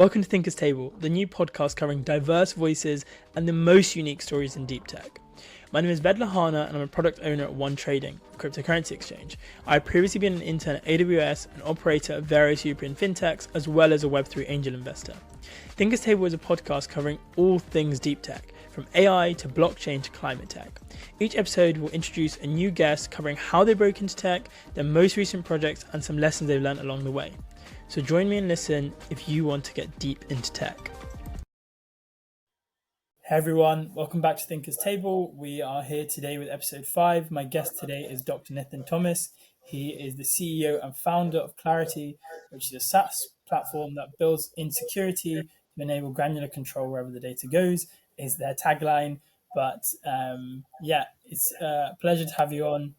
Welcome to Thinkers Table, the new podcast covering diverse voices and the most unique stories in deep tech. My name is Ved Lahana and I'm a product owner at One Trading, a cryptocurrency exchange. I have previously been an intern at AWS, an operator of various European fintechs, as well as a Web3 angel investor. Thinkers Table is a podcast covering all things deep tech, from AI to blockchain to climate tech. Each episode will introduce a new guest covering how they broke into tech, their most recent projects, and some lessons they've learned along the way. So join me and listen if you want to get deep into tech. Hey everyone, welcome back to Thinkers Table. We are here today with episode 5. My guest today is Dr. Nithin Thomas. He is the CEO and founder of Klarytee, which is a SaaS platform that builds in security to enable granular control wherever the data goes, is their tagline. But it's a pleasure to have you on,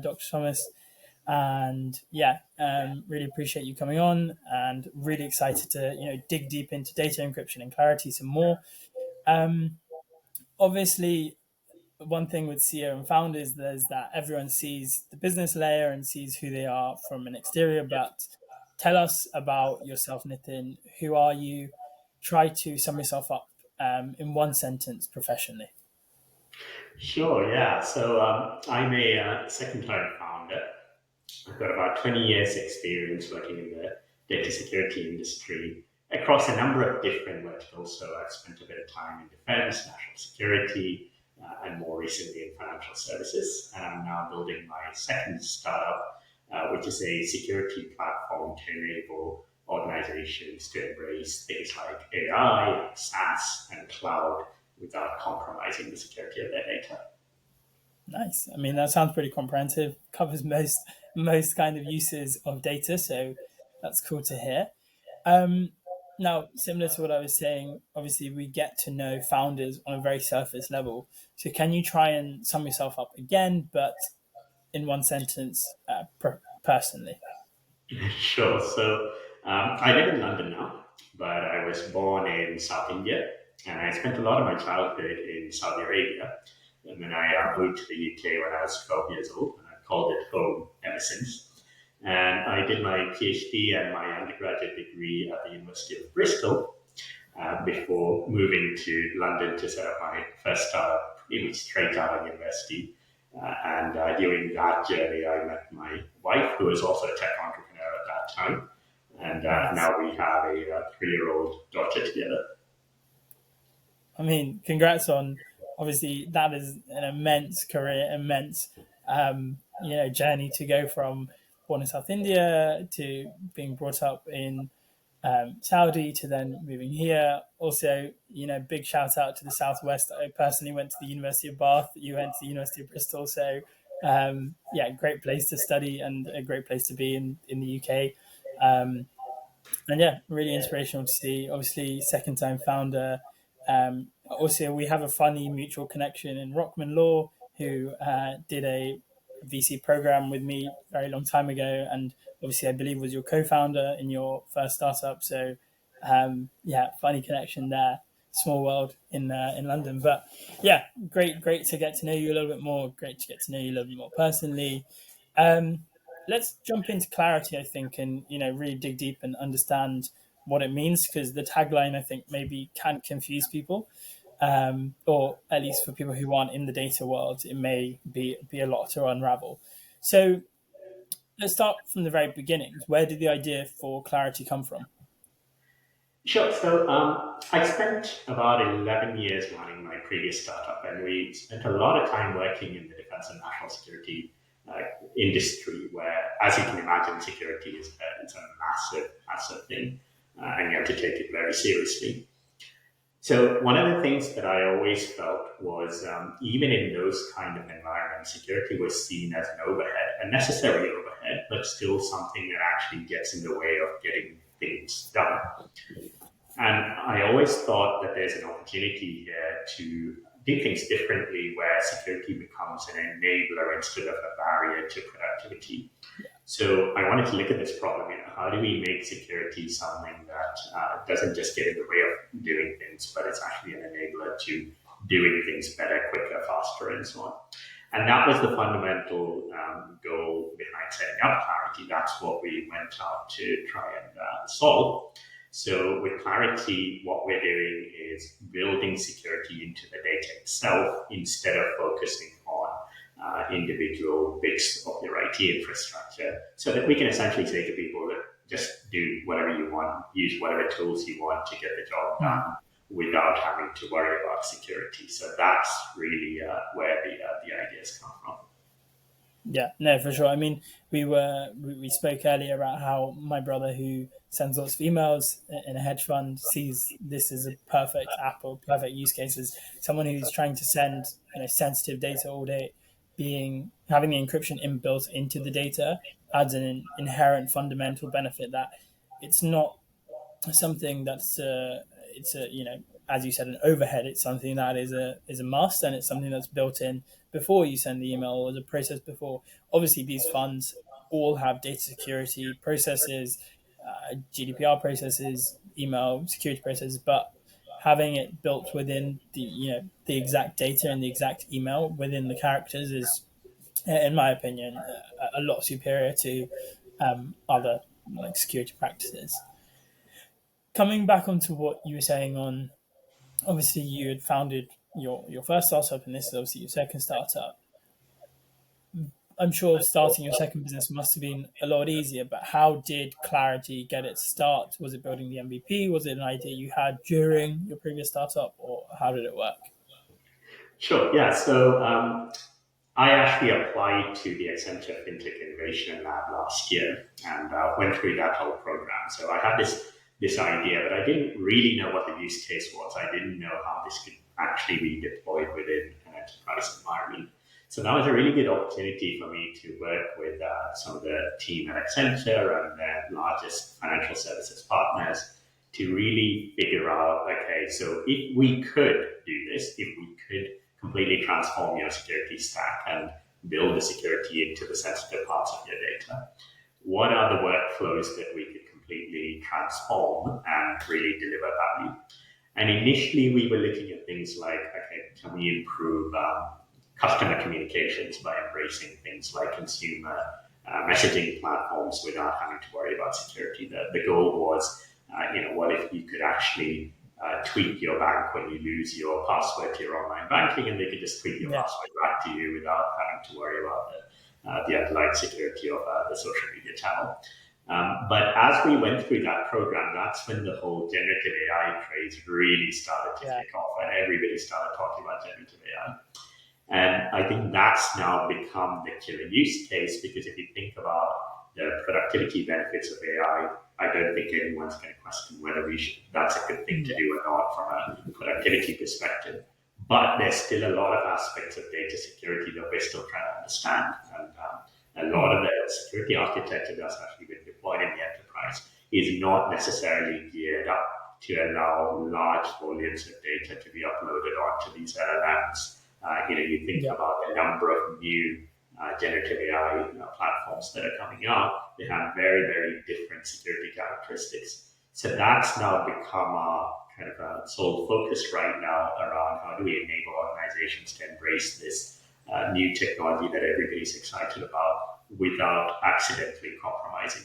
Dr. Thomas. And really appreciate you coming on and really excited to dig deep into data encryption and Klarytee some more. Obviously, one thing with CEO and founders is that everyone sees the business layer and sees who they are from an exterior. But tell us about yourself, Nithin. Who are you? Try to sum yourself up in one sentence professionally. Sure, yeah. So I'm a second-time founder. I've got about 20 years experience working in the data security industry across a number of different verticals. So I've spent a bit of time in defense, national security, and more recently in financial services. And I'm now building my second startup, which is a security platform to enable organizations to embrace things like AI, SaaS, and cloud without compromising the security of their data. Nice. I mean, that sounds pretty comprehensive. Covers most kind of uses of data, so that's cool to hear. Now, similar to what I was saying, obviously we get to know founders on a very surface level. So can you try and sum yourself up again, but in one sentence, personally? Sure. So I live in London now, but I was born in South India, and I spent a lot of my childhood in Saudi Arabia. And then I moved to the UK when I was 12 years old, and I've called it home ever since. And I did my PhD and my undergraduate degree at the University of Bristol before moving to London to set up my first startup, pretty much straight out of university. During that journey, I met my wife, who was also a tech entrepreneur at that time. And now we have a 3-year-old daughter together. I mean, congrats on, obviously, that is an immense career, immense journey to go from born in South India to being brought up in Saudi to then moving here. Also, big shout out to the Southwest. I personally went to the University of Bath. You went to the University of Bristol. So, great place to study and a great place to be in the UK. Really inspirational to see. Obviously, second time founder. Also, we have a funny mutual connection in Rockman Law, who did a VC program with me a very long time ago, and obviously I believe was your co-founder in your first startup. So funny connection there. Small world in London. But yeah, great to get to know you a little bit more. Great to get to know you a little bit more personally. Let's jump into Klarytee, I think, and really dig deep and understand what it means, because the tagline, I think, maybe can confuse people. Or at least for people who aren't in the data world, it may be a lot to unravel. So let's start from the very beginnings. Where did the idea for Klarytee come from? Sure. So I spent about 11 years running my previous startup, and we spent a lot of time working in the defense and national security industry, where, as you can imagine, security is it's a massive thing, and you have to take it very seriously. So one of the things that I always felt was even in those kind of environments, security was seen as an overhead, a necessary overhead, but still something that actually gets in the way of getting things done. And I always thought that there's an opportunity here to do things differently, where security becomes an enabler instead of a barrier to productivity. So I wanted to look at this problem. How do we make security something that doesn't just get in the way of doing things, but it's actually an enabler to doing things better, quicker, faster, and so on. And that was the fundamental goal behind setting up Klarytee. That's what we went out to try and solve. So with Klarytee, what we're doing is building security into the data itself instead of focusing on individual bits of your IT infrastructure, so that we can essentially say to people that just do whatever you want, use whatever tools you want to get the job done without having to worry about security. So that's really where the ideas come from. Yeah, no, for sure. I mean, we spoke earlier about how my brother, who sends lots of emails in a hedge fund, sees this as a perfect app or perfect use cases. Someone who's trying to send sensitive data all day, being having the encryption inbuilt into the data adds an inherent fundamental benefit that it's not something that's it's a as you said, an overhead. It's something that is a must, and it's something that's built in before you send the email or the process before. Obviously, these funds all have data security processes, GDPR processes, email security processes, but having it built within the exact data and the exact email within the characters is, in my opinion, a lot superior to other like security practices. Coming back onto what you were saying on, obviously you had founded your first startup, and this is obviously your second startup. I'm sure starting your second business must have been a lot easier, but how did Klarytee get its start? Was it building the MVP? Was it an idea you had during your previous startup, or how did it work? Sure. Yeah. So I actually applied to the Accenture FinTech Innovation Lab last year and went through that whole program. So I had this idea, but I didn't really know what the use case was. I didn't know how this could actually be deployed within an enterprise environment. So that was a really good opportunity for me to work with some of the team at Accenture and their largest financial services partners to really figure out, okay, so if we could do this, if we could completely transform your security stack and build the security into the sensitive parts of your data, what are the workflows that we could completely transform and really deliver value? And initially, we were looking at things like, okay, can we improve customer communications by embracing things like consumer messaging platforms without having to worry about security? The goal was, what if you could actually tweak your bank when you lose your password to your online banking, and they could just tweak your password back to you without having to worry about the underlying security of the social media channel. But as we went through that program, that's when the whole generative AI craze really started to kick off, and everybody started talking about generative AI. And I think that's now become the killer use case, because if you think about the productivity benefits of AI, I don't think anyone's going to question whether that's a good thing to do or not from a productivity perspective. But there's still a lot of aspects of data security that we're still trying to understand. And a lot of the security architecture that's actually been deployed in the enterprise is not necessarily geared up to allow large volumes of data to be uploaded onto these LLMs. You think about the number of new generative AI platforms that are coming up. They have very, very different security characteristics. So that's now become our kind of a sole focus right now around how do we enable organizations to embrace this new technology that everybody's excited about without accidentally compromising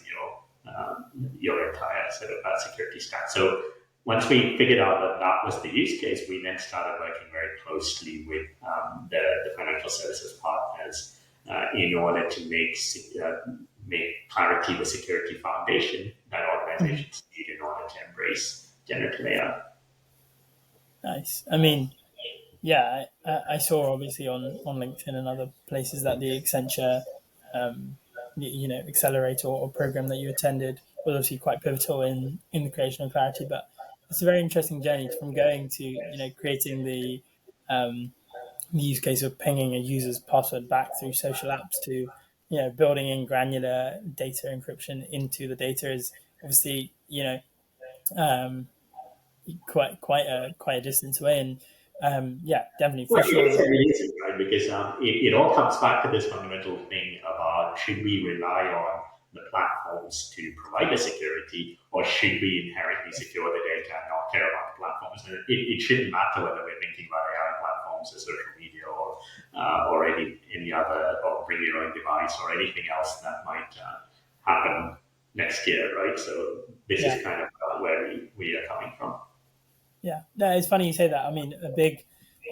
your entire sort of security stack. So once we figured out that that was the use case, we then started working very closely with the financial services partners in order to make Klarytee the security foundation that organizations need in order to embrace generative AI. Nice. I mean, yeah, I saw obviously on LinkedIn and other places that the Accenture, accelerator or program that you attended was obviously quite pivotal in the creation of Klarytee. But it's a very interesting journey from going to creating the use case of pinging a user's password back through social apps to building in granular data encryption into the data is obviously um, quite a distance away, and definitely for Well, sure. it is, right? Because it all comes back to this fundamental thing about should we rely on the platforms to provide the security, or should we inherently secure the data and not care about the platforms? And it shouldn't matter whether we're thinking about AI platforms or social media or any other, or bring your own device or anything else that might happen next year, right? So this Yeah. is kind of where we are coming from. Yeah, no, it's funny you say that. I mean,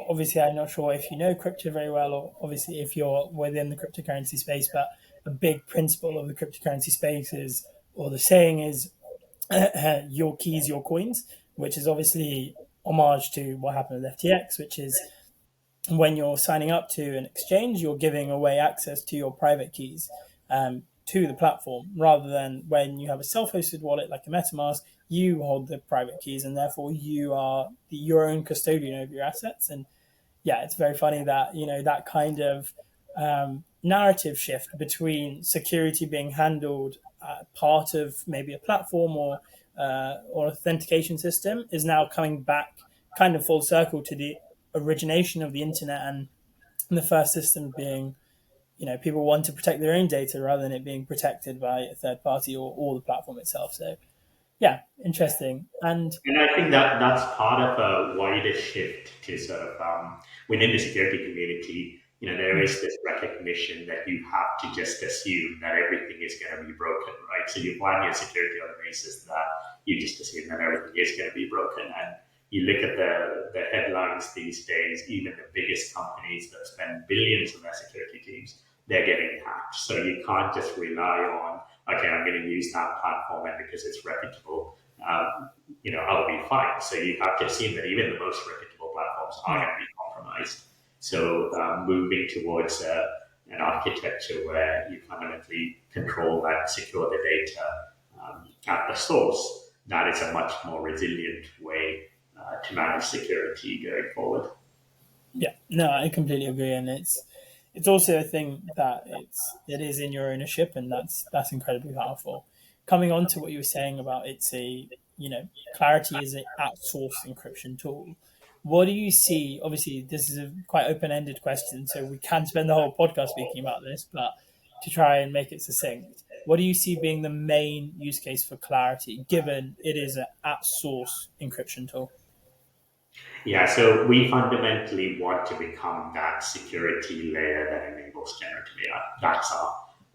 obviously, I'm not sure if you know crypto very well, or obviously if you're within the cryptocurrency space, but a big principle of the cryptocurrency space is, or the saying is, your keys, your coins, which is obviously homage to what happened with FTX, which is when you're signing up to an exchange, you're giving away access to your private keys to the platform, rather than when you have a self-hosted wallet like a MetaMask, you hold the private keys, and therefore you are your own custodian of your assets. And yeah, it's very funny that that kind of narrative shift between security being handled part of maybe a platform or authentication system is now coming back kind of full circle to the origination of the internet, and the first system being, people want to protect their own data rather than it being protected by a third party or the platform itself. So yeah, interesting. And And I think that that's part of a wider shift to sort of within the security community. There is this recognition that you have to just assume that everything is going to be broken, right? So you plan your security on the basis that you just assume that everything is going to be broken. And you look at the headlines these days, even the biggest companies that spend billions on their security teams, they're getting hacked. So you can't just rely on, okay, I'm going to use that platform and because it's reputable, I'll be fine. So you have to assume that even the most reputable platforms are yeah, going to be compromised. So moving towards an architecture where you fundamentally control and secure the data at the source, that is a much more resilient way to manage security going forward. yeah, no, I completely agree, and it's also a thing that it is in your ownership, and that's incredibly powerful. Coming on to what you were saying about it's a Clarity is an outsourced encryption tool. What do you see? Obviously, this is a quite open ended question, so we can spend the whole podcast speaking about this, but to try and make it succinct, what do you see being the main use case for Clarity, given it is an outsourced encryption tool? Yeah, so we fundamentally want to become that security layer that enables generative AI. That's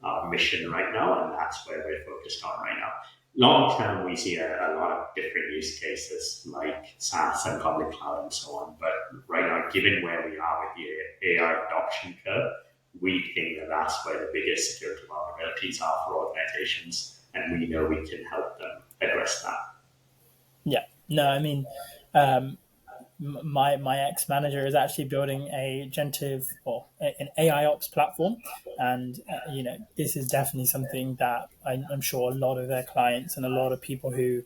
our mission right now, and that's where we're focused on right now. Long term, we see a lot of different use cases like SaaS and public cloud and so on. But right now, given where we are with the AI adoption curve, we think that that's where the biggest security vulnerabilities are for organizations, and we know we can help them address that. Yeah, no, I mean, um, my ex manager is actually building a generative or an AI ops platform, and this is definitely something that I'm sure a lot of their clients and a lot of people who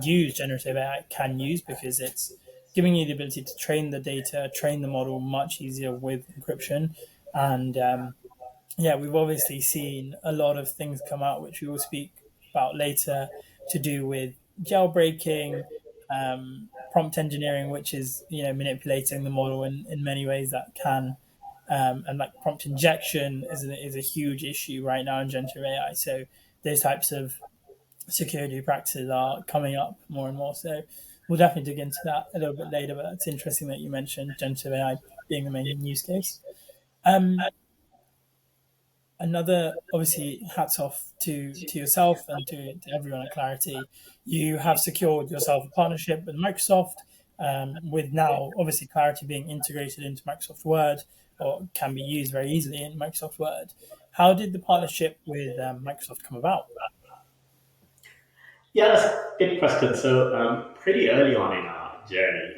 use generative AI can use, because it's giving you the ability to train the data, train the model much easier with encryption. And yeah, we've obviously seen a lot of things come out, which we will speak about later, to do with jailbreaking, prompt engineering, which is manipulating the model in many ways that can, and like prompt injection is a huge issue right now in generative AI. So those types of security practices are coming up more and more. So we'll definitely dig into that a little bit later. But it's interesting that you mentioned generative AI being the main use case. Um, Another, obviously, hats off to yourself and to everyone at Clarity. You have secured yourself a partnership with Microsoft, with now obviously Clarity being integrated into Microsoft Word, or can be used very easily in Microsoft Word. How did the partnership with Microsoft come about? Yeah, that's a good question. So, pretty early on in our journey,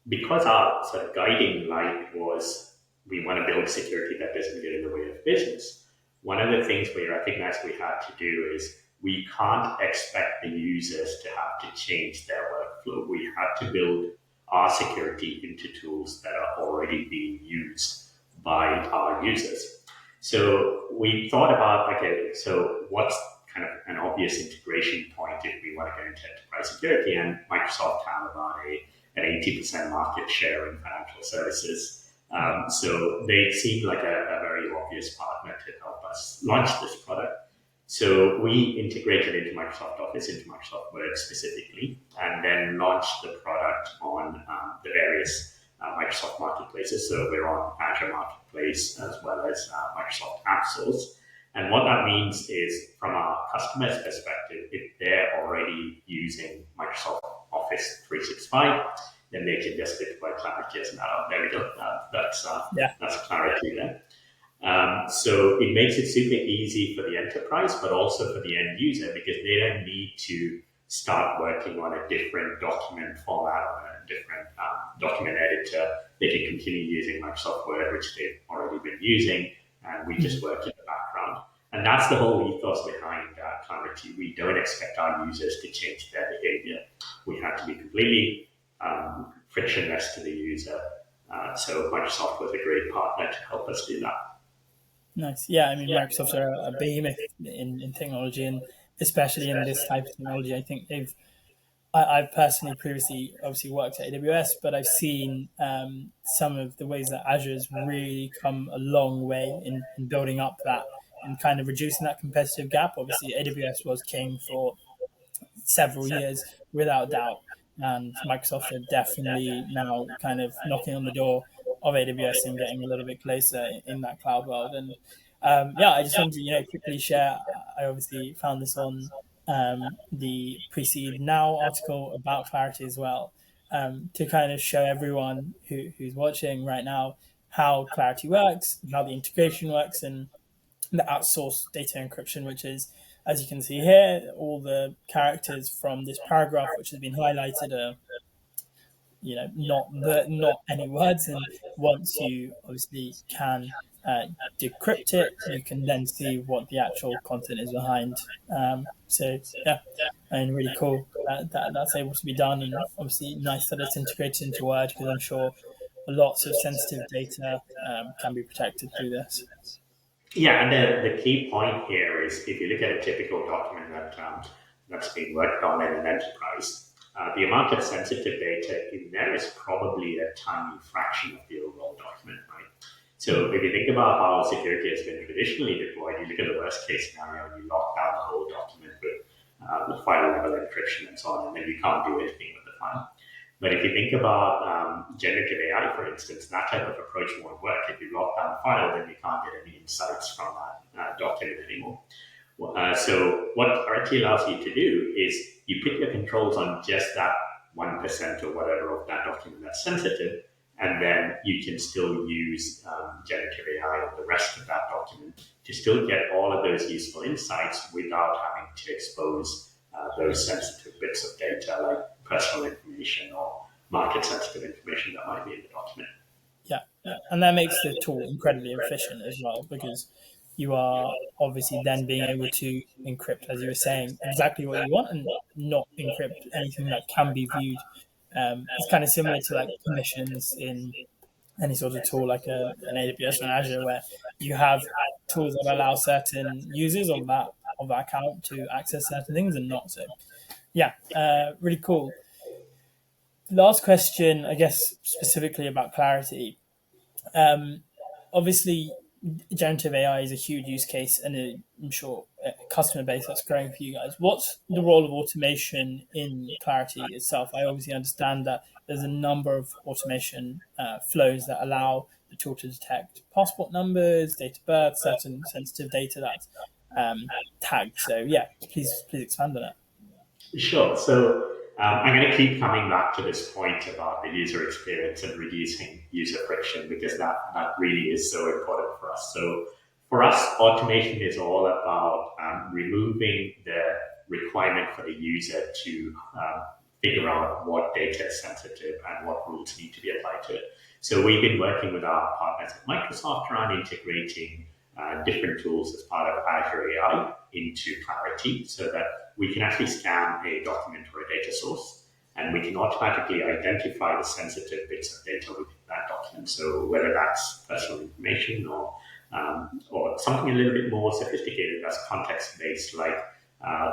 because our sort of guiding light was we want to build security that doesn't get in the way of business, one of the things we recognized we had to do is we can't expect the users to have to change their workflow. We had to build our security into tools that are already being used by our users. So we thought about, okay, so what's kind of an obvious integration point if we want to get into enterprise security? And Microsoft have about an 80% market share in financial services. So they seemed like a very obvious partner to help us launch this product. So we integrated into Microsoft Office, into Microsoft Word specifically, and then launched the product on the various Microsoft marketplaces. So we're on Azure Marketplace as well as Microsoft App Stores. And what that means is, from our customer's perspective, if they're already using Microsoft Office 365, then they can just deploy Klarytee as an add-on. There we go. That's Klarytee there. So it makes it super easy for the enterprise, but also for the end user, because they don't need to start working on a different document format or a different document editor. They can continue using Microsoft Word, which they've already been using, and we just work in the background. And that's the whole ethos behind Klarytee. We don't expect our users to change their behavior. We have to be completely frictionless to the user. So Microsoft was a great partner to help us do that. Nice. Yeah, I mean, Microsoft are a behemoth in technology, and especially in this type of technology. I think I've personally previously obviously worked at AWS, but I've seen some of the ways that Azure's really come a long way in building up that and kind of reducing that competitive gap. Obviously, AWS was king for several years, without doubt. And Microsoft are definitely now kind of knocking on the door of AWS and getting a little bit closer in that cloud world. And I just wanted to quickly share. I obviously found this on the Precede Now article about Klarytee as well, to kind of show everyone who's watching right now how Klarytee works, how the integration works, and the outsourced data encryption, which is, as you can see here, all the characters from this paragraph, which has been highlighted, are not any words. And once you obviously can decrypt it, you can then see what the actual content is behind. And really cool that's able to be done, and obviously nice that it's integrated into Word, because I'm sure lots of sensitive data can be protected through this. Yeah, and the key point here is, if you look at a typical document that's being worked on in an enterprise, the amount of sensitive data in there is probably a tiny fraction of the overall document, right? So if you think about how security has been traditionally deployed, you look at the worst case scenario and you lock down the whole document with the file level encryption and so on, and then you can't do anything with the file. But if you think about generative AI, for instance, that type of approach won't work. If you lock down the file, then you can't get any insights from that document anymore. So what Klarytee allows you to do is you put your controls on just that 1% or whatever of that document that's sensitive, and then you can still use generative AI on the rest of that document to still get all of those useful insights without having to expose those sensitive bits of data, like personal information or market-sensitive information that might be in the document. Yeah, and that makes the tool incredibly efficient as well, because you are obviously then being able to encrypt, as you were saying, exactly what you want, and not encrypt anything that can be viewed. It's kind of similar to like permissions in any sort of tool like an AWS or an Azure, where you have tools that allow certain users of that account to access certain things and not. So really cool. Last question, I guess, specifically about Klarytee. Obviously, generative AI is a huge use case, and I'm sure a customer base that's growing for you guys. What's the role of automation in Klarytee itself? I obviously understand that there's a number of automation flows that allow the tool to detect passport numbers, date of birth, certain sensitive data that's tagged. So please expand on it. Sure. So I'm going to keep coming back to this point about the user experience and reducing user friction, because that really is so important for us. So for us, automation is all about removing the requirement for the user to figure out what data is sensitive and what rules need to be applied to it. So we've been working with our partners at Microsoft around integrating different tools as part of Azure AI into Klarytee, so that we can actually scan a document or a data source, and we can automatically identify the sensitive bits of data within that document. So whether that's personal information or something a little bit more sophisticated that's context-based, like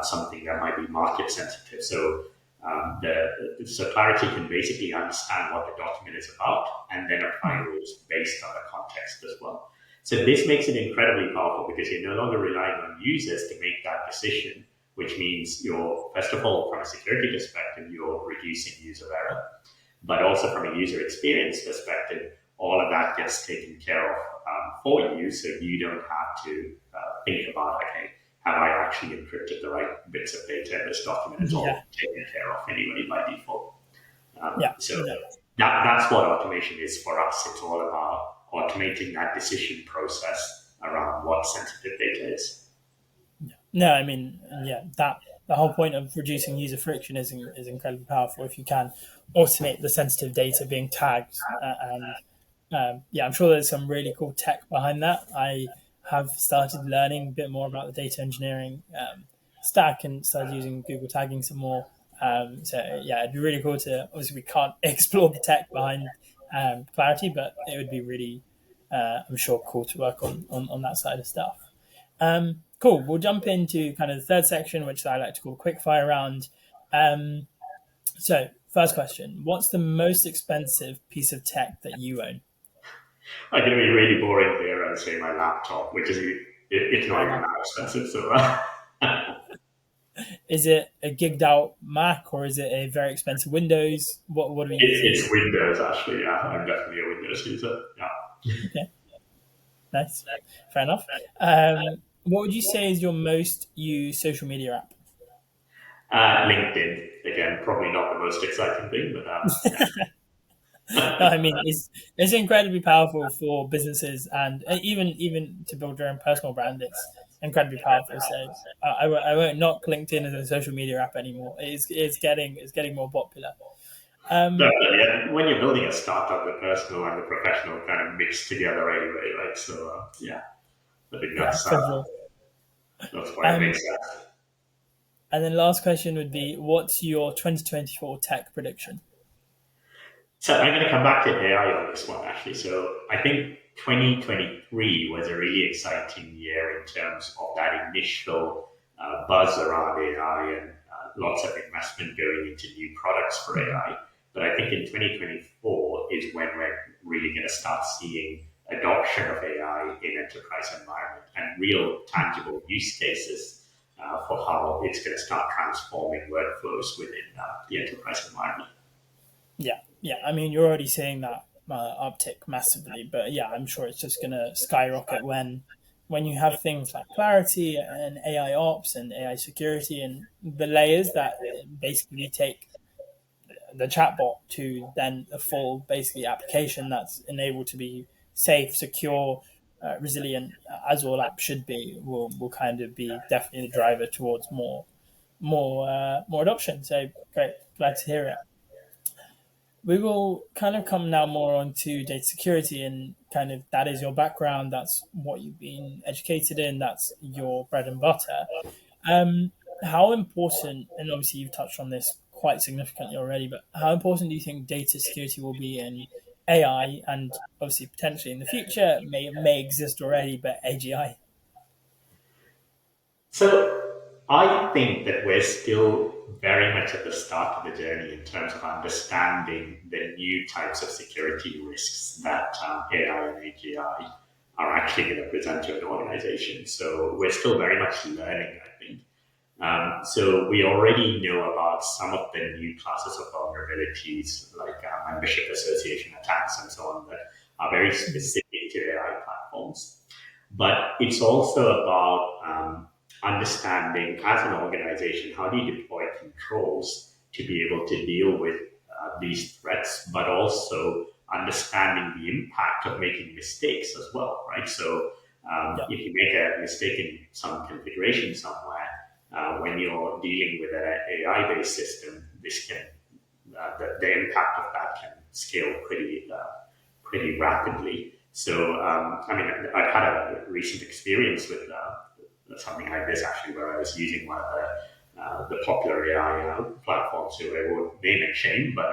something that might be market sensitive. So Klarytee can basically understand what the document is about and then apply rules based on the context as well. So this makes it incredibly powerful, because you're no longer relying on users to make that decision, which means first of all, from a security perspective, you're reducing user error, but also from a user experience perspective, all of that gets taken care of for you, so you don't have to think about, okay, have I actually encrypted the right bits of data in this document? It's all taken care of anyway by default. So that's what automation is for us. It's all about automating that decision process around what sensitive data is. No, I mean, that the whole point of reducing user friction is incredibly powerful if you can automate the sensitive data being tagged. I'm sure there's some really cool tech behind that. I have started learning a bit more about the data engineering stack and started using Google tagging some more. It'd be really cool to. Obviously, we can't explore the tech behind Klarytee, but it would be really, I'm sure, cool to work on that side of stuff. Cool. We'll jump into kind of the third section, which I like to call quickfire round. So, first question: what's the most expensive piece of tech that you own? I'm going to be really boring here and say my laptop, which is it's not even that expensive. So, is it a gigged out Mac or is it a very expensive Windows? What are we using? It's Windows actually. Yeah, I'm definitely a Windows user. Yeah. Okay. Nice. Fair enough. What would you say is your most used social media app? LinkedIn, again, probably not the most exciting thing, but No, I mean it's incredibly powerful for businesses and even to build your own personal brand. It's incredibly powerful. So I won't knock LinkedIn as a social media app anymore. It's getting more popular. definitely. And when you're building a startup, the personal and the professional kind of mix together anyway, right? So I think that's For sure. why it makes sense. And then last question would be, what's your 2024 tech prediction? So I'm going to come back to AI on this one, actually. So I think 2023 was a really exciting year in terms of that initial buzz around AI and lots of investment going into new products for AI. But I think in 2024 is when we're really going to start seeing adoption of AI in enterprise environment and real tangible use cases for how it's going to start transforming workflows within the enterprise environment. Yeah. I mean, you're already seeing that uptick massively, but yeah, I'm sure it's just going to skyrocket when you have things like Klarytee and AI ops and AI security and the layers that basically take the chatbot to then a full basically application that's enabled to be safe, secure, resilient, as all apps should be, will kind of be definitely the driver towards more adoption. So great, glad to hear it. We will kind of come now more onto data security and kind of that is your background. That's what you've been educated in. That's your bread and butter. How important, and obviously you've touched on this quite significantly already, but how important do you think data security will be in AI and obviously potentially in the future may exist already, but AGI? So I think that we're still very much at the start of the journey in terms of understanding the new types of security risks that AI and AGI are actually going to present to an organization. So we're still very much learning, I think. So we already know about some of the new classes of vulnerabilities, like membership association attacks and so on, that are very specific to AI platforms. But it's also about understanding as an organization, how do you deploy controls to be able to deal with these threats, but also understanding the impact of making mistakes as well, right? So if you make a mistake in some configuration somewhere, when you're dealing with an AI-based system, this can the impact of that can scale pretty rapidly. So, I've had a recent experience with something like this actually, where I was using one of the popular AI platforms, who I won't name and shame, but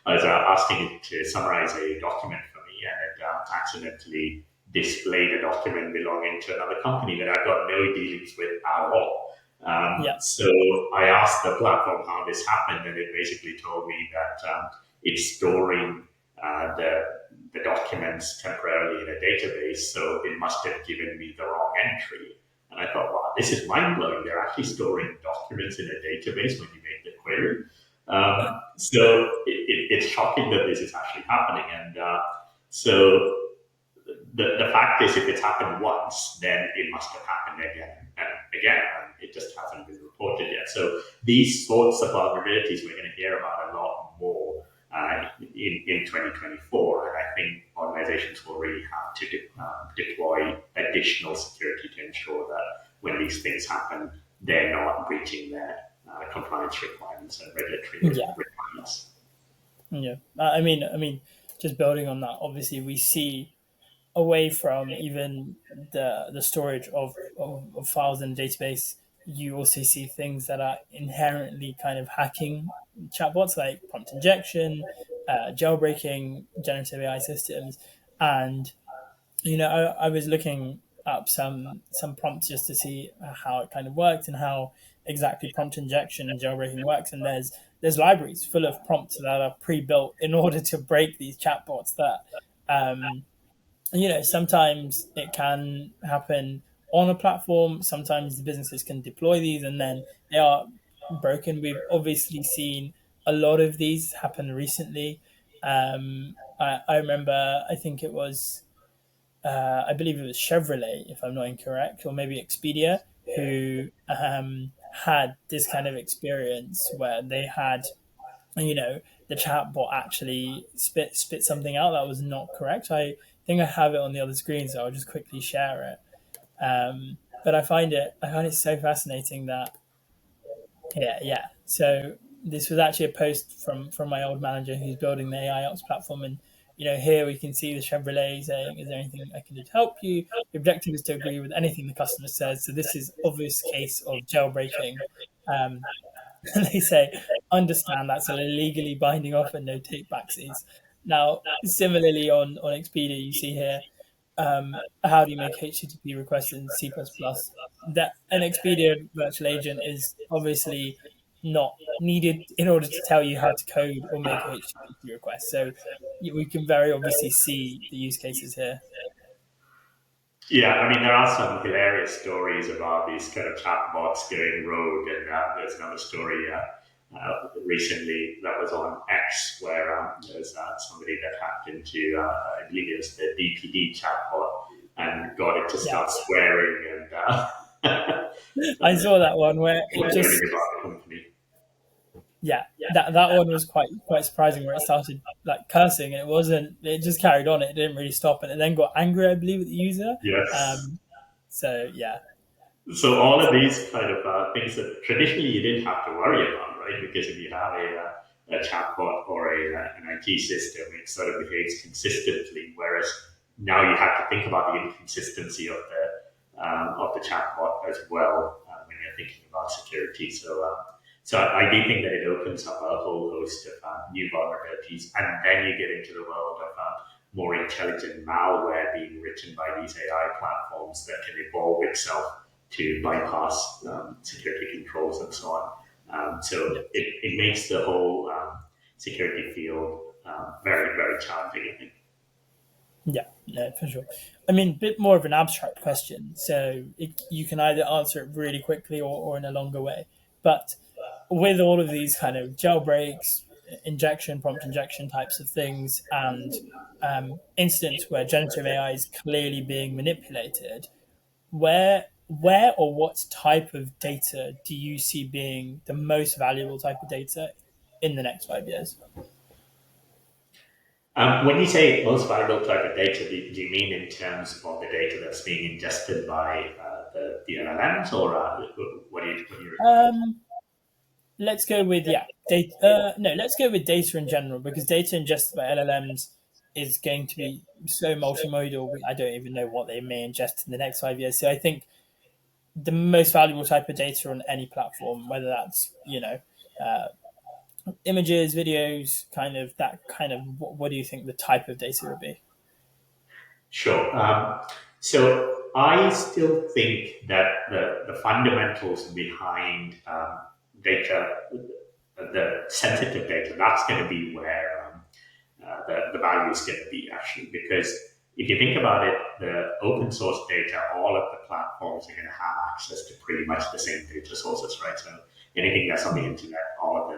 I was asking it to summarize a document for me, and it accidentally displayed a document belonging to another company that I've got no dealings with at all. So I asked the platform how this happened, and it basically told me that it's storing the documents temporarily in a database, so it must have given me the wrong entry. And I thought, wow, this is mind-blowing. They're actually storing documents in a database when you make the query. So it's shocking that this is actually happening. And so the fact is, if it's happened once, then it must have happened again and again, and it just hasn't been reported yet. So these sorts of vulnerabilities we're going to hear about a lot more in 2024, and I think organizations will really have to deploy additional security to ensure that when these things happen, they're not breaching their compliance requirements and regulatory requirements. Yeah. I mean, just building on that, obviously we see away from even the storage of files in a database, you also see things that are inherently kind of hacking chatbots, like prompt injection, jailbreaking generative AI systems. And I was looking up some prompts just to see how it kind of worked and how exactly prompt injection and jailbreaking works. And there's libraries full of prompts that are pre-built in order to break these chatbots that sometimes it can happen on a platform. Sometimes the businesses can deploy these and then they are broken. We've obviously seen a lot of these happen recently. I remember, I think it was, I believe it was Chevrolet, if I'm not incorrect, or maybe Expedia, who had this kind of experience where they had, the chatbot actually spit something out that was not correct. I think I have it on the other screen, so I'll just quickly share it. But I find it so fascinating that yeah. So this was actually a post from my old manager who's building the AI ops platform, and here we can see the Chevrolet saying, "Is there anything I can do to help you? The objective is to agree with anything the customer says." So this is obvious case of jailbreaking. Um, and they say, "Understand that's a legally binding offer, no take backsies." Now, similarly on Expedia, you see here, how do you make HTTP requests in C++? That an Expedia virtual agent is obviously not needed in order to tell you how to code or make a HTTP request. So we can very obviously see the use cases here. Yeah, I mean, there are some hilarious stories about these kind of chatbots going rogue, and there's another story recently that was on X where there's somebody that hacked into, I believe it was the DPD chatbot, and got it to Yeah, start swearing and I saw that one where it learning just, about the company. yeah, that one was quite surprising where it started like cursing and it just carried on. It didn't really stop and it then got angry, I believe, at the user. Yes. Um, so yeah, So all of these kind of things that traditionally you didn't have to worry about, right? Because if you have a chatbot or an IT system, it sort of behaves consistently. Whereas now you have to think about the inconsistency of the chatbot as well when you're thinking about security. So I do think that it opens up a whole host of new vulnerabilities, and then you get into the world of more intelligent malware being written by these AI platforms that can evolve itself to bypass security controls and so on. So yeah. it makes the whole security field very, very challenging, I think. Yeah, no, for sure. I mean, a bit more of an abstract question. So you can either answer it really quickly or in a longer way. But with all of these kind of jailbreaks, injection, prompt injection types of things, and instance where generative AI is clearly being manipulated, where or what type of data do you see being the most valuable type of data in the next 5 years? When you say most valuable type of data, do you mean in terms of the data that's being ingested by the LLMs, or what are you referring to? Um, let's go with data. No, let's go with data in general because data ingested by LLMs is going to be so multimodal. I don't even know what they may ingest in the next 5 years. So I think the most valuable type of data on any platform, whether that's uh, images, videos, kind of that kind of. What do you think the type of data would be? Sure. So I still think that the fundamentals behind data, the sensitive data, that's going to be where the value is going to be actually. Because if you think about it, the open source data, all of the platforms are going to have access to pretty much the same data sources, right? So anything that's on the internet, all of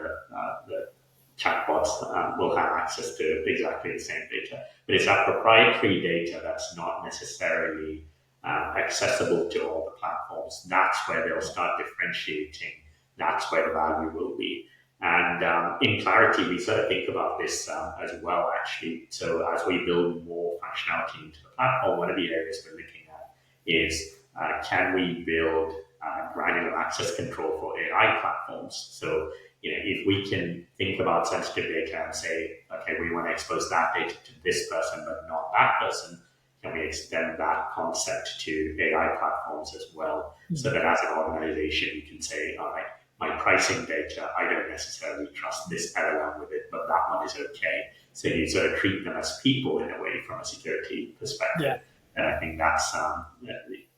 the chatbots will have access to exactly the same data. But it's that proprietary data that's not necessarily accessible to all the platforms. That's where they'll start differentiating. That's where the value will be. And in Klarytee, we sort of think about this as well, actually. So as we build more functionality into the platform, one of the areas we're looking at is can we build granular access control for AI platforms? So, if we can think about sensitive data and say, okay, we want to expose that data to this person, but not that person, can we extend that concept to AI platforms as well? So that as an organization, you can say, all right, my pricing data, I don't necessarily trust this LLM with it, but that one is okay. So you sort of treat them as people in a way from a security perspective. Yeah. And I think that's,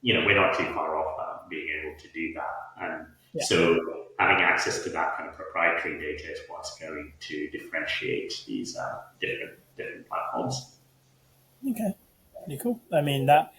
we're not too far off being able to do that. And so having access to that kind of proprietary data is what's going to differentiate these different platforms. Okay. Pretty cool. I mean, I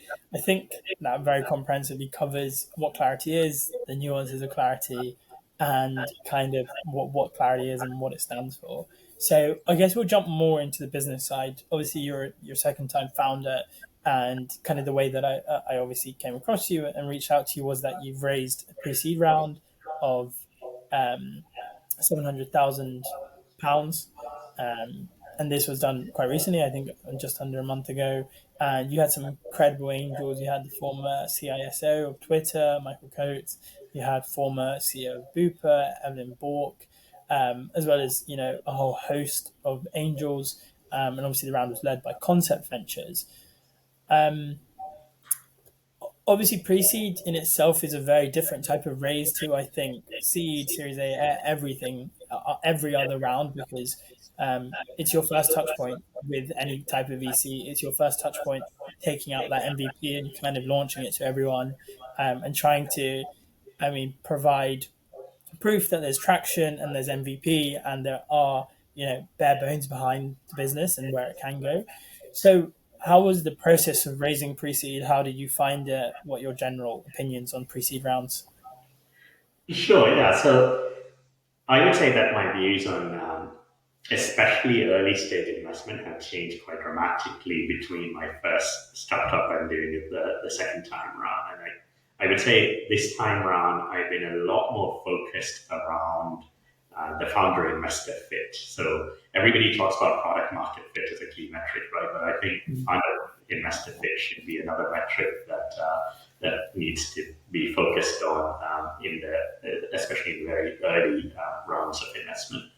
think that very comprehensively covers what Klarytee is, the nuances of Klarytee, and kind of what Klarytee is and what it stands for. So I guess we'll jump more into the business side. Obviously, you're second time founder, and kind of the way that I obviously came across you and reached out to you was that you've raised a pre-seed round of £700,000. And this was done quite recently, I think just under a month ago. And you had some incredible angels. You had the former CISO of Twitter, Michael Coates. You had former CEO of Bupa, Evelyn Bork, as well as a whole host of angels. And obviously, the round was led by Concept Ventures. Obviously, pre-seed in itself is a very different type of raise to, I think, seed, Series A, everything, every other round, because it's your first touch point with any type of VC. It's your first touch point taking out that MVP and kind of launching it to everyone, and trying to, provide proof that there's traction and there's MVP and there are, bare bones behind the business and where it can go. So how was the process of raising pre-seed? How did you find it? What are your general opinions on pre-seed rounds? Sure, yeah. So I would say that my views on especially early stage investment have changed quite dramatically between my first startup and doing it the second time around. And I would say this time around, I've been a lot more focused around the founder investor fit. So everybody talks about product market fit as a key metric, right? But I think founder investor fit should be another metric that needs to be focused on especially in the very early rounds of investment.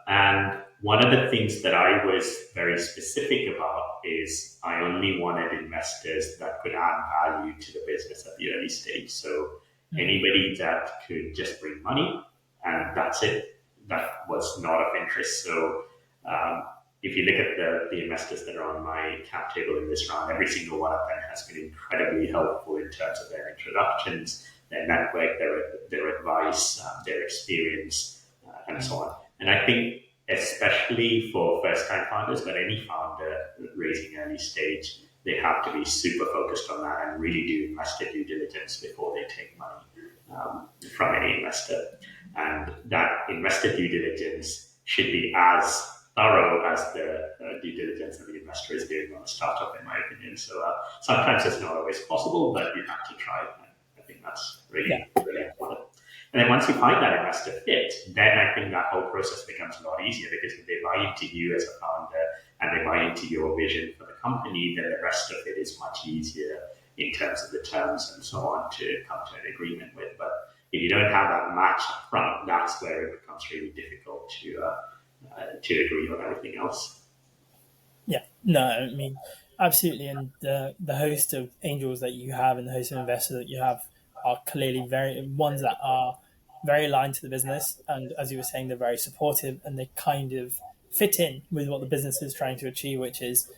And one of the things that I was very specific about is I only wanted investors that could add value to the business at the early stage. So anybody that could just bring money and that's it, that was not of interest. So if you look at the investors that are on my cap table in this round, every single one of them has been incredibly helpful in terms of their introductions, their network, their advice, their experience, and so on. And I think especially for first-time founders, but any founder raising early stage, they have to be super focused on that and really do investor due diligence before they take money from any investor. And that investor due diligence should be as thorough as the due diligence that the investor is doing on a startup, in my opinion. So sometimes it's not always possible, but you have to try. I think that's really important. And then once you find that investor fit, then I think that whole process becomes a lot easier, because if they buy into you as a founder and they buy into your vision for the company, then the rest of it is much easier in terms of the terms and so on to come to an agreement with. But if you don't have that match up front, that's where it becomes really difficult to agree on everything else. Yeah, no, absolutely. And the host of angels that you have and the host of investors that you have are clearly ones that are very aligned to the business. And as you were saying, they're very supportive and they kind of fit in with what the business is trying to achieve, which is,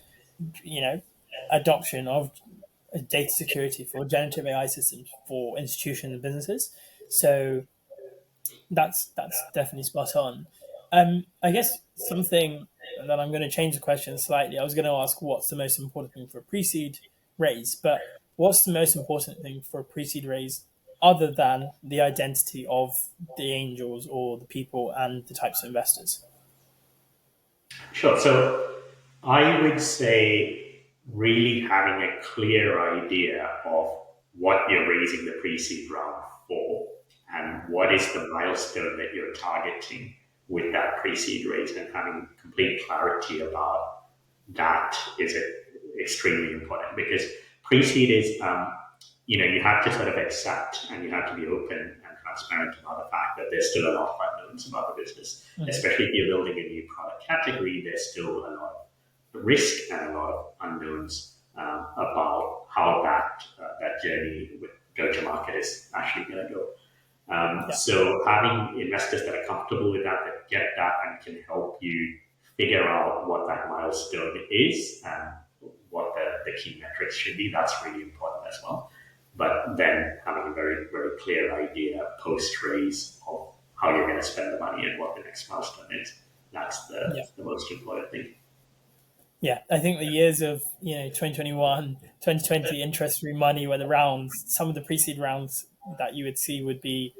adoption of data security for generative AI systems for institutions and businesses. So that's definitely spot on. I guess something that I'm going to change the question slightly. I was going to ask what's the most important thing for a pre-seed raise, but what's the most important thing for a pre-seed raise other than the identity of the angels or the people and the types of investors? Sure. So I would say really having a clear idea of what you're raising the pre-seed round for and what is the milestone that you're targeting with that pre-seed raise, and having complete clarity about that is extremely important, because pre-seed is, you have to sort of accept and you have to be open and transparent about the fact that there's still a lot of unknowns about the business, especially if you're building a new product category. There's still a lot of risk and a lot of unknowns about how that journey with go-to-market is actually going to go. So having investors that are comfortable with that get that, and can help you figure out what that milestone is and what the key metrics should be, that's really important as well. But then having a very, very clear idea post-raise of how you're going to spend the money and what the next milestone is, that's the most important thing. Yeah, I think the years of 2021, 2020 interest-free money were the rounds. Some of the pre-seed rounds that you would see would be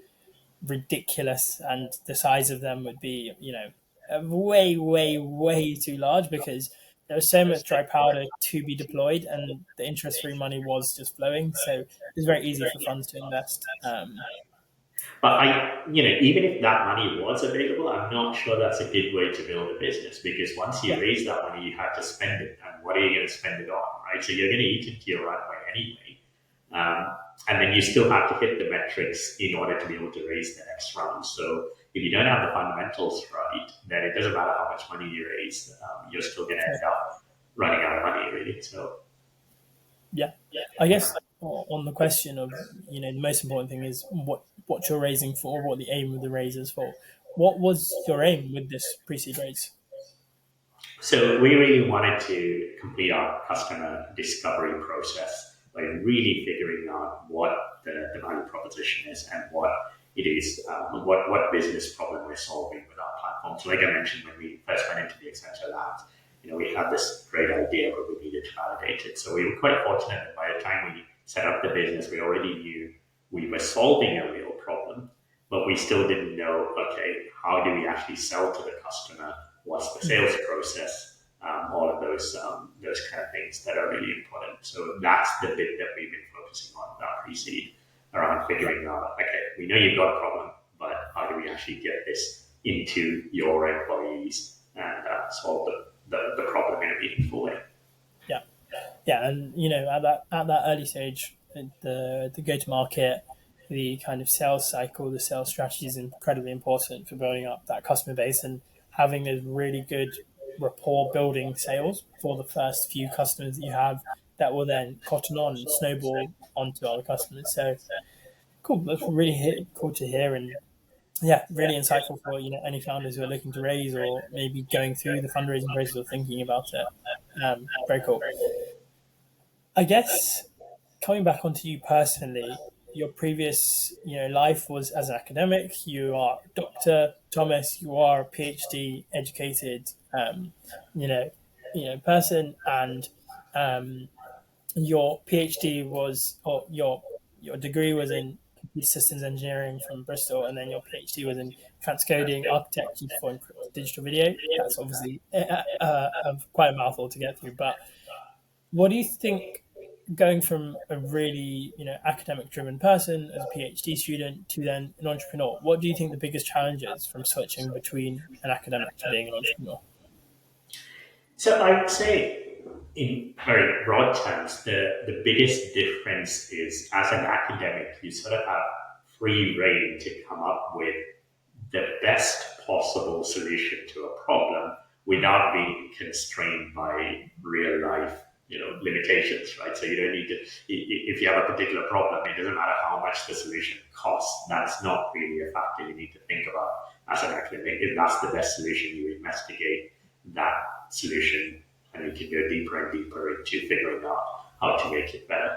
ridiculous, and the size of them would be way, way, way too large, because there was so much dry powder to be deployed, and the interest-free money was just flowing. So it was very easy for funds to invest. But even if that money was available, I'm not sure that's a good way to build a business, because once you raise that money, you have to spend it. And what are you going to spend it on, right? So you're going to eat into your runway anyway. And then you still have to hit the metrics in order to be able to raise the next round. So if you don't have the fundamentals right, then it doesn't matter how much money you raise. You're still going to end up running out of money, really. So yeah, I guess on the question of the most important thing is what you're raising for, what the aim of the raise is for. What was your aim with this pre-seed raise? So we really wanted to complete our customer discovery process by really figuring out what the value proposition is and what it is, what business problem we're solving with our platform. So like I mentioned, when we first went into the Accenture Labs, we had this great idea, but we needed to validate it. So we were quite fortunate that by the time we set up the business, we already knew we were solving a real problem, but we still didn't know, okay, how do we actually sell to the customer? What's the sales process? All of those kind of things that are really important. So that's the bit that we've been focusing on with our pre-seed, around figuring out, okay, we know you've got a problem, but how do we actually get this into your employees and solve the problem in a meaningful way? Yeah, and at that early stage, the go-to-market, the kind of sales cycle, the sales strategy is incredibly important for building up that customer base and having those really good rapport building sales for the first few customers that you have, that will then cotton on and snowball onto other customers. So cool, that's really cool to hear, and really insightful for any founders who are looking to raise or maybe going through the fundraising process or thinking about it. Very cool. I guess coming back onto you personally, your previous life was as an academic. You are Dr. Thomas. You are a PhD educated person, and your PhD was, or your degree was in computer systems engineering from Bristol, and then your PhD was in transcoding architecture for encrypted digital video. That's obviously quite a mouthful to get through, but what do you think, going from a really academic driven person as a PhD student to then an entrepreneur, what do you think the biggest challenge is from switching between an academic to being an entrepreneur? So I would say, in very broad terms, the biggest difference is, as an academic, you sort of have free reign to come up with the best possible solution to a problem without being constrained by real life limitations, right? So you don't need to, if you have a particular problem, it doesn't matter how much the solution costs. That's not really a factor you need to think about as an academic. If that's the best solution, you investigate that solution, and you can go deeper and deeper into figuring out how to make it better.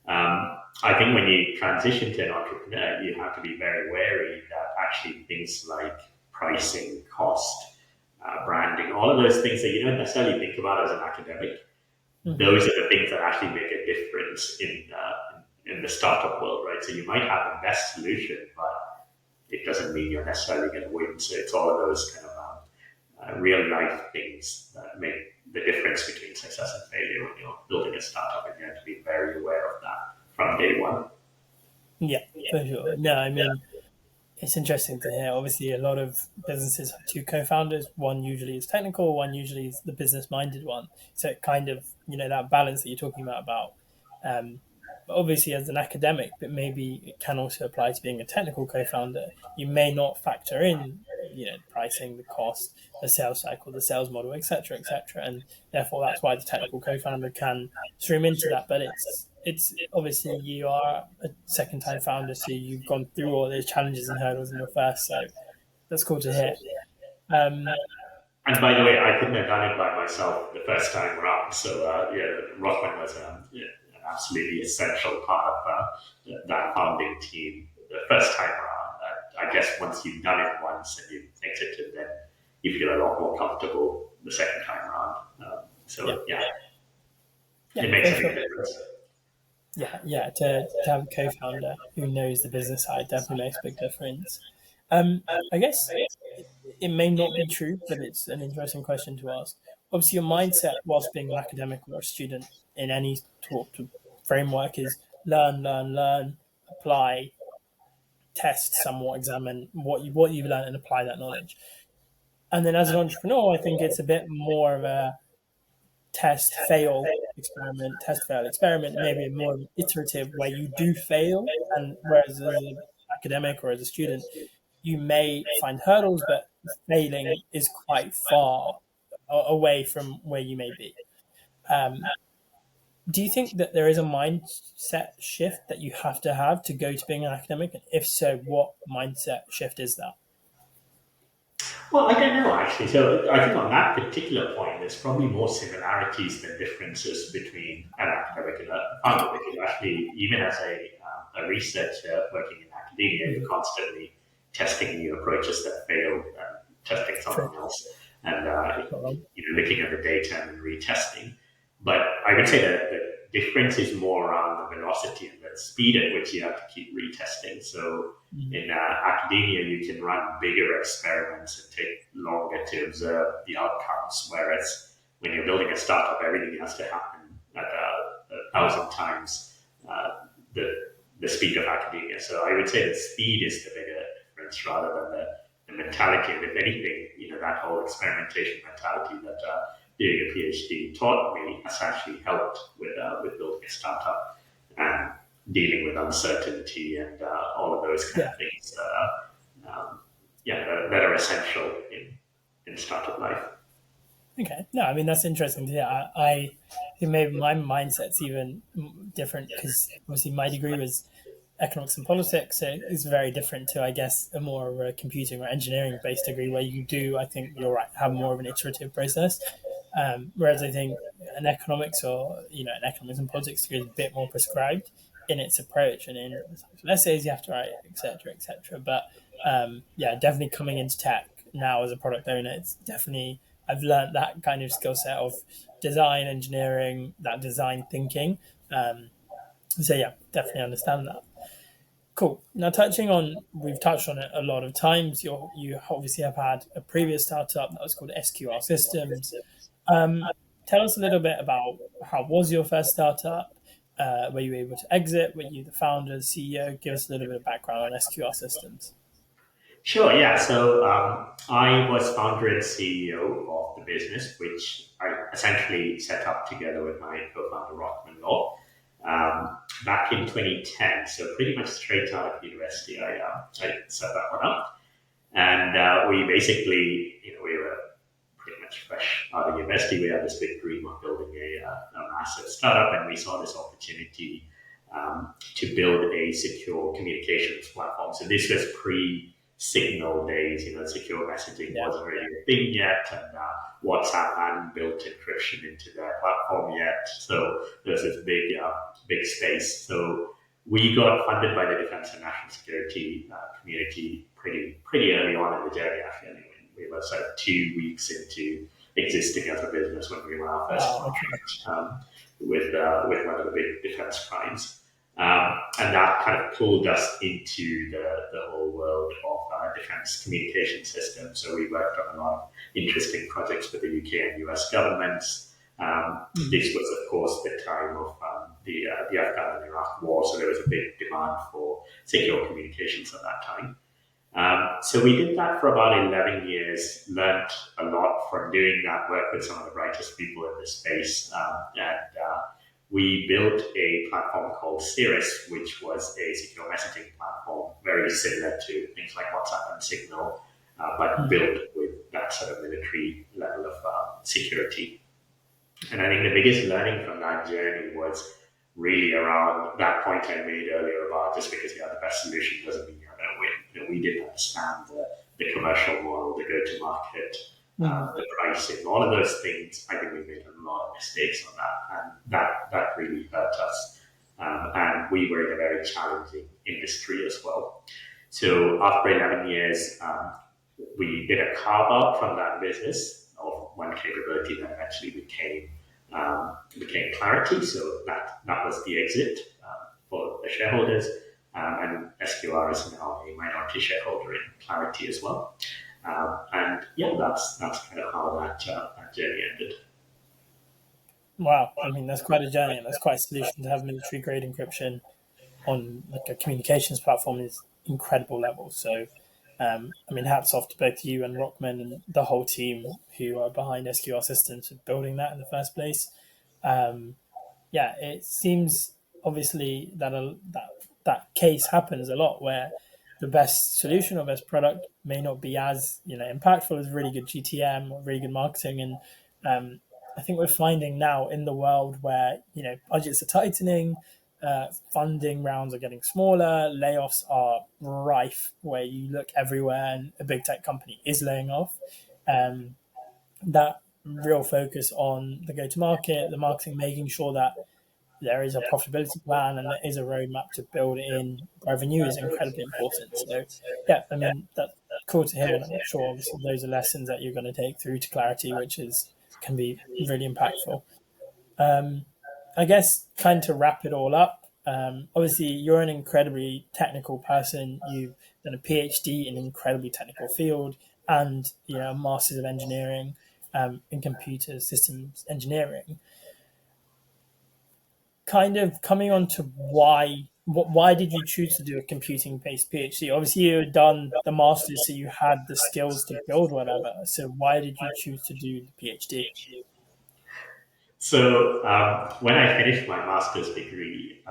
I think when you transition to an entrepreneur, you have to be very wary that actually things like pricing, cost, branding, all of those things that you don't necessarily think about as an academic, those are the things that actually make a difference in the startup world, right? So you might have the best solution, but it doesn't mean you're necessarily going to win. So it's all of those kind of real life things that make the difference between success and failure when you're building a startup, and you have to be very aware of that from day one. Yeah, for sure. No, I mean, it's interesting to hear. Obviously, a lot of businesses have two co-founders. One usually is technical, one usually is the business-minded one. So it kind of, that balance that you're talking about. Um, but obviously, as an academic, but maybe it can also apply to being a technical co-founder. You may not factor in, pricing, the cost, the sales cycle, the sales model, etc., and therefore that's why the technical co-founder can stream into that. But it's obviously you are a second time founder, so you've gone through all those challenges and hurdles in your first. So that's cool to hear. Um, And by the way, I couldn't have done it by myself the first time around. So yeah, Rockman was yeah, an absolutely essential part of that founding team the first time around. I guess once you've done it once and you've exited, then you feel a lot more comfortable the second time around. So yeah, yeah, it makes a for big sure. difference. Yeah. To have a co-founder who knows the business side definitely makes a big difference. I guess it may not be true, but it's an interesting question to ask. Obviously, your mindset whilst being an academic or a student in any sort of framework is learn, learn, learn, apply, test, somewhat examine what you've learned and apply that knowledge. And then as an entrepreneur, I think it's a bit more of a test, fail, experiment, test, fail, experiment, maybe more iterative where you do fail. And whereas as an academic or as a student, you may find hurdles, but failing is quite far away from where you may be. Um, do you think that there is a mindset shift that you have to go to being an academic? And if so, what mindset shift is that? Well, I don't know actually. So I think on that particular point, there's probably more similarities than differences between an academic and a founder. Because actually, even as a researcher working in academia, you're constantly testing new approaches that failed, testing True. something else, and Not wrong. looking at the data and retesting. But I would say that the difference is more around the velocity and the speed at which you have to keep retesting. So Mm. in academia, you can run bigger experiments and take longer to observe the outcomes. Whereas when you're building a startup, everything has to happen at 1,000 times the speed of academia. So I would say that speed is the bigger difference rather than the mentality. And if anything, that whole experimentation mentality that doing a PhD taught me has actually helped with building a startup and dealing with uncertainty and all of those kind Yeah. of things that are essential in startup life. Okay. No, I mean that's interesting to hear. I think maybe my mindset's even different because obviously my degree was economics and politics, so it's very different to I guess a more of a computing or engineering based degree where you do I think you're right have more of an iterative process. Whereas I think an economics and politics degree is a bit more prescribed in its approach and in essays you have to write, etc., etc. But yeah, definitely coming into tech now as a product owner, it's definitely I've learned that kind of skill set of design engineering, that design thinking. So yeah, definitely understand that. Cool. Now, we've touched on it a lot of times. You obviously have had a previous startup that was called SQR Systems. Tell us a little bit about how was your first startup? Were you able to exit? Were you the founder, CEO? Give us a little bit of background on SQR Systems. Sure, yeah. So I was founder and CEO of the business, which I essentially set up together with my co-founder Rockman Law back in 2010. So pretty much straight out of university, I set that one up, and we basically, we were pretty much fresh out of university. We had this big dream of building a massive startup, and we saw this opportunity to build a secure communications platform. So this was pre-Signal days. Secure messaging Yeah. wasn't really a thing yet, and WhatsApp hadn't built encryption into their platform yet. So there's this big space. So we got funded by the Defense and National Security community pretty early on in the journey. Actually, we were sort of 2 weeks into existing as a business when we won our first Wow. Okay. contract with one of the big defense primes. And that kind of pulled us into the whole world of defense communication systems. So we worked on a lot of interesting projects with the UK and US governments. This was, of course, the time of the Afghan and Iraq war, so there was a big demand for secure communications at that time. So we did that for about 11 years, learned a lot from doing that, work with some of the brightest people in the space, and we built a platform called Cirrus, which was a secure messaging platform, very similar to things like WhatsApp and Signal, but built with that sort of military level of security. And I think the biggest learning from that journey was really around that point I made earlier about just because you have the best solution doesn't mean you're going to win. We didn't understand the commercial model, the go-to-market, the pricing, all of those things. I think we made a lot of mistakes on that, and that really hurt us. And we were in a very challenging industry as well. So after 11 years, we did a carve out from that business of one capability that eventually became Klarytee. So that was the exit for the shareholders, and SQR is now a minority shareholder in Klarytee as well. And yeah, that's kind of how that journey ended. Wow, I mean that's quite a journey, and that's quite a solution to have military grade encryption on like a communications platform is incredible level. So, I mean, hats off to both you and Rockman and the whole team who are behind SQR Systems for building that in the first place. Um, yeah, it seems obviously that that case happens a lot where the best solution or best product may not be as impactful as really good GTM or really good marketing, and I think we're finding now in the world where budgets are tightening, funding rounds are getting smaller, layoffs are rife where you look everywhere and a big tech company is laying off. Um, that real focus on the go to market, the marketing, making sure that there is a profitability plan and there is a roadmap to build in revenue is incredibly important. So, yeah, I mean, that's cool to hear. And I'm sure obviously those are lessons that you're going to take through to Klarytee, which can be really impactful. I guess kind of to wrap it all up, obviously you're an incredibly technical person. You've done a PhD in an incredibly technical field and a master's of engineering in computer systems engineering. Kind of coming on to why did you choose to do a computing based PhD? Obviously, you had done the masters, so you had the skills to build whatever. So why did you choose to do the PhD? So when I finished my master's degree,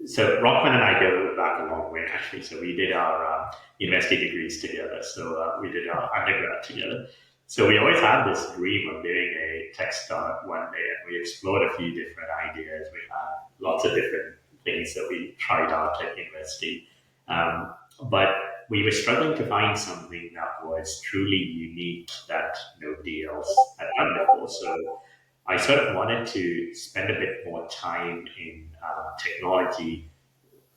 so Rockman and I go back a long way actually. So we did our university degrees together. So we did our undergrad together. So we always had this dream of doing a tech startup one day, and we explored a few different ideas. We had lots of different things that we tried out at university, but we were struggling to find something that was truly unique that nobody else had done before. So I sort of wanted to spend a bit more time in technology,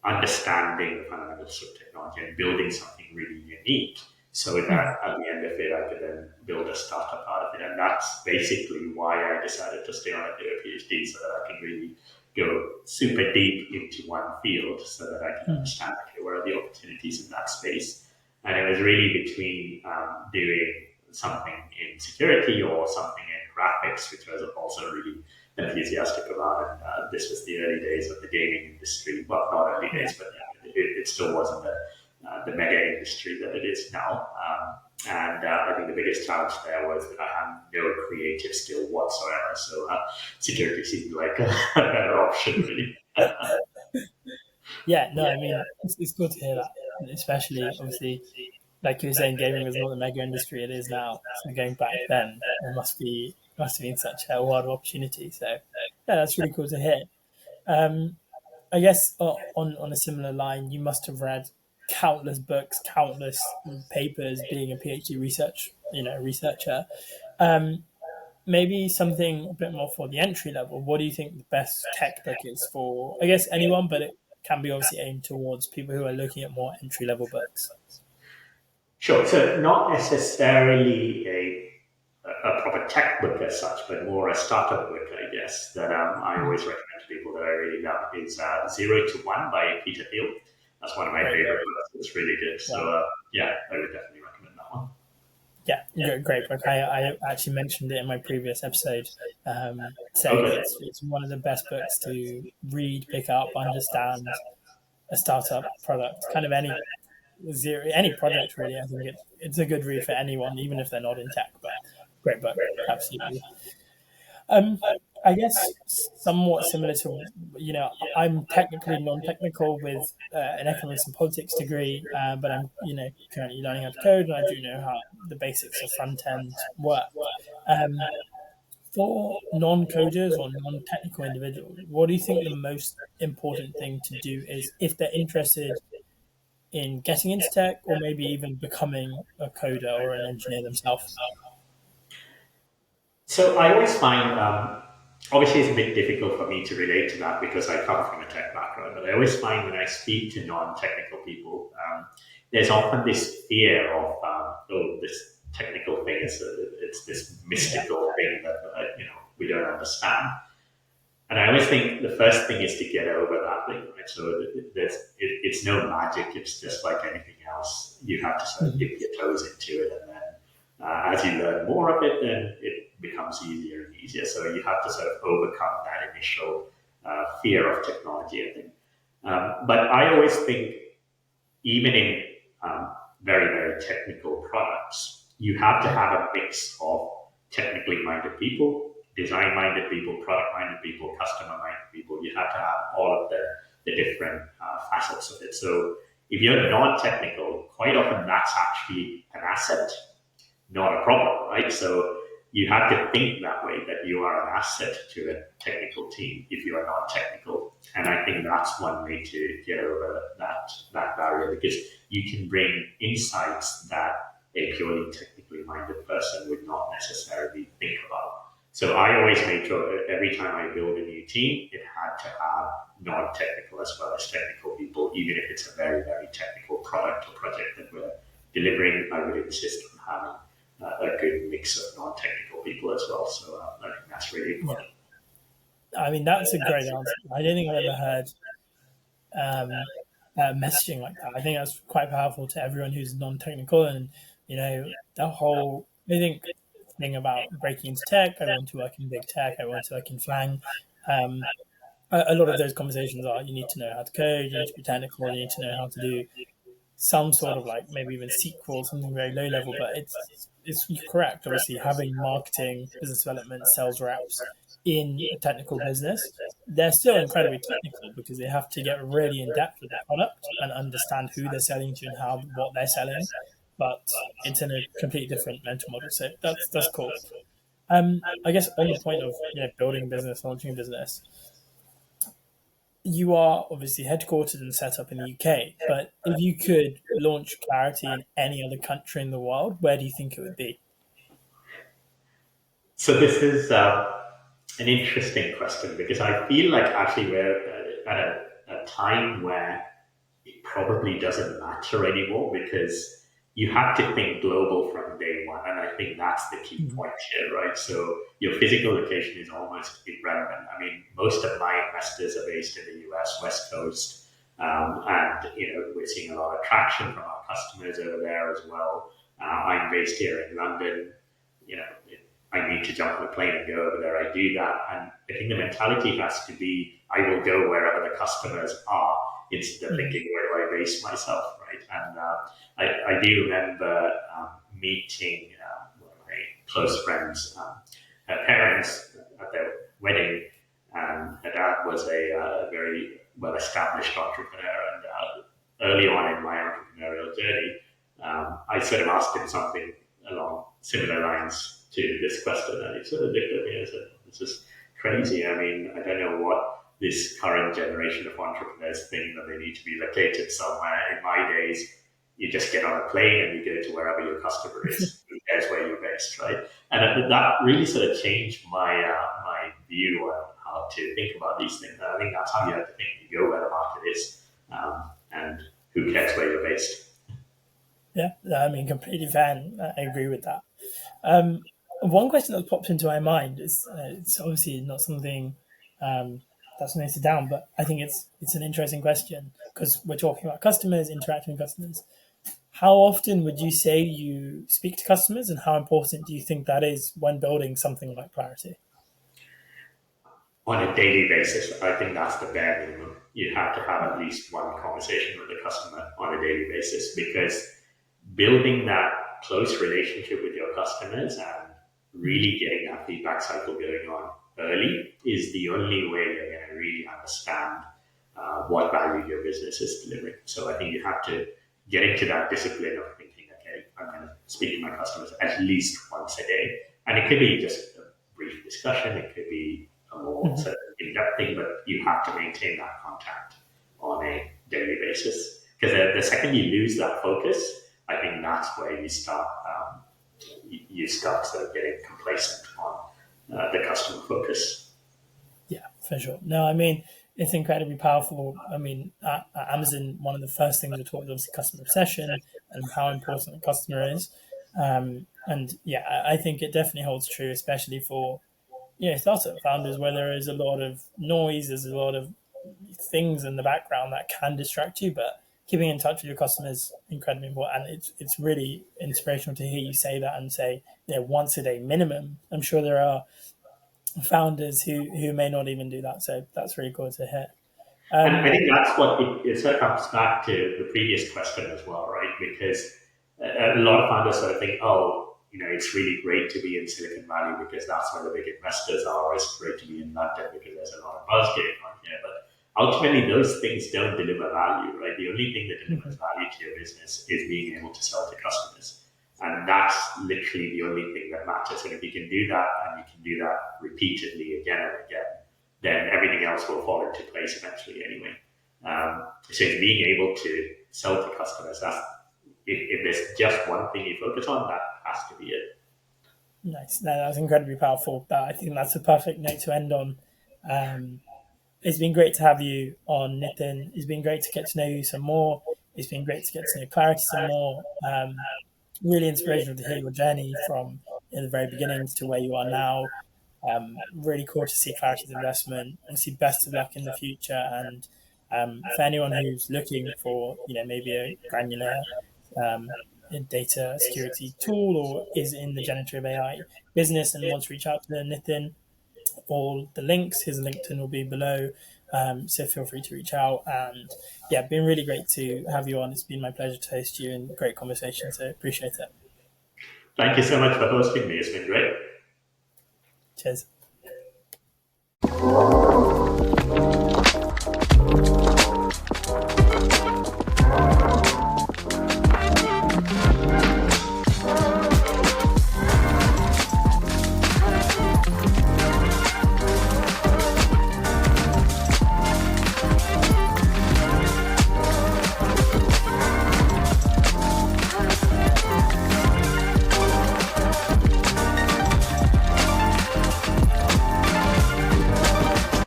understanding the fundamentals of technology and building something really unique so that at the end of it, I could then build a startup out of it. And that's basically why I decided to stay on and do a PhD so that I can really go super deep into one field so that I can understand, okay, what are the opportunities in that space. And it was really between doing something in security or something in graphics, which I was also really enthusiastic about. And this was the early days of the gaming industry. Well, not early days, but it still wasn't the mega industry that it is now. And I think the biggest challenge there was that I had no creative skill whatsoever. So security seemed like a better option, really. Yeah, no, I mean it's good to hear that, especially obviously like you were saying, gaming was not the mega industry it is now. So going back then, it must have been such a wild opportunity. So yeah, that's really cool to hear. Um, I guess on a similar line, you must have read countless books, countless papers, being a PhD researcher. Um, Maybe something a bit more for the entry level. What do you think the best tech book is for? I guess anyone, but it can be obviously aimed towards people who are looking at more entry level books. Sure. So not necessarily a proper a tech book as such, but more a startup book, I guess, that I always recommend to people that I really love is 0 to 1 by Peter Thiel. That's one of my favorite books. It's really good. So, I would definitely recommend that one. Yeah, great book. I actually mentioned it in my previous episode, saying it's one of the best books to read, pick up, understand a startup product, kind of any project really. I think it's a good read for anyone, even if they're not in tech. But great book, absolutely. I guess somewhat similar to, I'm technically non-technical with an economics and politics degree, but I'm, currently learning how to code, and I do know how the basics of front end work. For non-coders or non-technical individuals, what do you think the most important thing to do is if they're interested in getting into tech, or maybe even becoming a coder or an engineer themselves? So I always find, obviously, it's a bit difficult for me to relate to that because I come from a tech background, but I always find when I speak to non-technical people, there's often this fear of, this technical thing it's this mystical thing that we don't understand. And I always think the first thing is to get over that thing, right? So it's no magic. It's just like anything else. You have to sort of dip your toes into it, and then as you learn more of it, then it becomes easier and easier. So you have to sort of overcome that initial fear of technology, I think. But I always think, even in very, very technical products, you have to have a mix of technically minded people, design-minded people, product-minded people, customer-minded people. You have to have all of the different facets of it. So if you're non-technical, quite often that's actually an asset, not a problem, right? So you have to think that way, that you are an asset to a technical team if you are non-technical. And I think that's one way to get over that barrier, because you can bring insights that a purely technically minded person would not necessarily think about. So I always made sure that every time I build a new team, it had to have non-technical as well as technical people, even if it's a very, very technical product or project that we're delivering. I would insist on having a good mix of non-technical people as well. So I think that's really important. I mean, that's a great answer. I don't think I've ever heard messaging like that. I think that's quite powerful to everyone who's non-technical, and the whole thing about breaking into tech. I want to work in big tech. I want to work in Flang. A lot of those conversations are: you need to know how to code, you need to be technical, you need to know how to do some sort of maybe even SQL, something very low level. But it's correct. Obviously, having marketing, business development, sales reps in a technical business, they're still incredibly technical because they have to get really in depth with the product and understand who they're selling to and what they're selling. But it's in a completely different mental model. So that's cool. I guess on the point of building a business, launching a business, you are obviously headquartered and set up in the UK, but if you could launch Klarytee in any other country in the world, where do you think it would be? So this is an interesting question, because I feel like actually we're at a time where it probably doesn't matter anymore, because you have to think global from day one. And I think that's the key point here, right? So your physical location is almost irrelevant. I mean, most of my investors are based in the US, West Coast. And, we're seeing a lot of traction from our customers over there as well. I'm based here in London. I need to jump on a plane and go over there. I do that. And I think the mentality has to be, I will go wherever the customers are, instead of thinking, where do I base myself, right? And I do remember meeting one of my close friends, her parents at their wedding. Her dad was a very well-established entrepreneur, and early on in my entrepreneurial journey, I sort of asked him something along similar lines to this question, and he sort of looked at me and said, "This is crazy. I mean, I don't know what this current generation of entrepreneurs think, that they need to be located somewhere. In my days, you just get on a plane and you go to wherever your customer is. Who cares where you're based, right?" And that really sort of changed my view on how to think about these things. And I think that's how you have to think. You go where the market is, and who cares where you're based. Yeah, I mean, completely fair. I agree with that. One question that pops into my mind is it's obviously not something that's noted down, but I think it's an interesting question because we're talking about customers, interacting with customers. How often would you say you speak to customers, and how important do you think that is when building something like Clarity? On a daily basis, I think that's the bare minimum. You have to have at least one conversation with the customer on a daily basis because building that close relationship with your customers and really getting that feedback cycle going on early is the only way you're going to really understand what value your business is delivering. So I think you have to get into that discipline of thinking, okay, I'm going to speak to my customers at least once a day. And it could be just a brief discussion, it could be a more sort of in-depth thing, but you have to maintain that contact on a daily basis. Because the second you lose that focus, I think that's where you start sort of getting complacent on the customer focus. Yeah, for sure. No, I mean, it's incredibly powerful. I mean, at Amazon, one of the first things we taught was obviously customer obsession and how important the customer is. And yeah, I think it definitely holds true, especially for startup founders where there is a lot of noise, there's a lot of things in the background that can distract you, but keeping in touch with your customers is incredibly important. And it's really inspirational to hear you say that and say, once a day minimum. I'm sure there are founders who may not even do that. So that's really cool to hear. And I Um, think that's what it sort of comes back to the previous question as well, right? Because a lot of founders sort of think, oh, it's really great to be in Silicon Valley because that's where the big investors are. It's great to be in London because there's a lot of buzz going on here. But ultimately, those things don't deliver value, right? The only thing that delivers value to your business is being able to sell to customers. And that's literally the only thing that matters. And if you can do that and you can do that repeatedly again and again, then everything else will fall into place eventually anyway. So it's being able to sell to customers. If there's just one thing you focus on, that has to be it. nice. No, that was incredibly powerful. I think that's a perfect note to end on. Um, it's been great to have you on, Nithin. It's been great to get to know you some more. It's been great to get to know Clarity some more. Really inspirational to hear your journey from the very beginnings to where you are now. Really cool to see Clarity's investment. Obviously, best of luck in the future. And for anyone who's looking for, maybe a granular data security tool or is in the generative AI business and wants to reach out to Nithin, all the links, his LinkedIn will be below. So feel free to reach out. And yeah, been really great to have you on. It's been my pleasure to host you and great conversation. So appreciate it. Thank you so much for hosting me. It's been great. Cheers.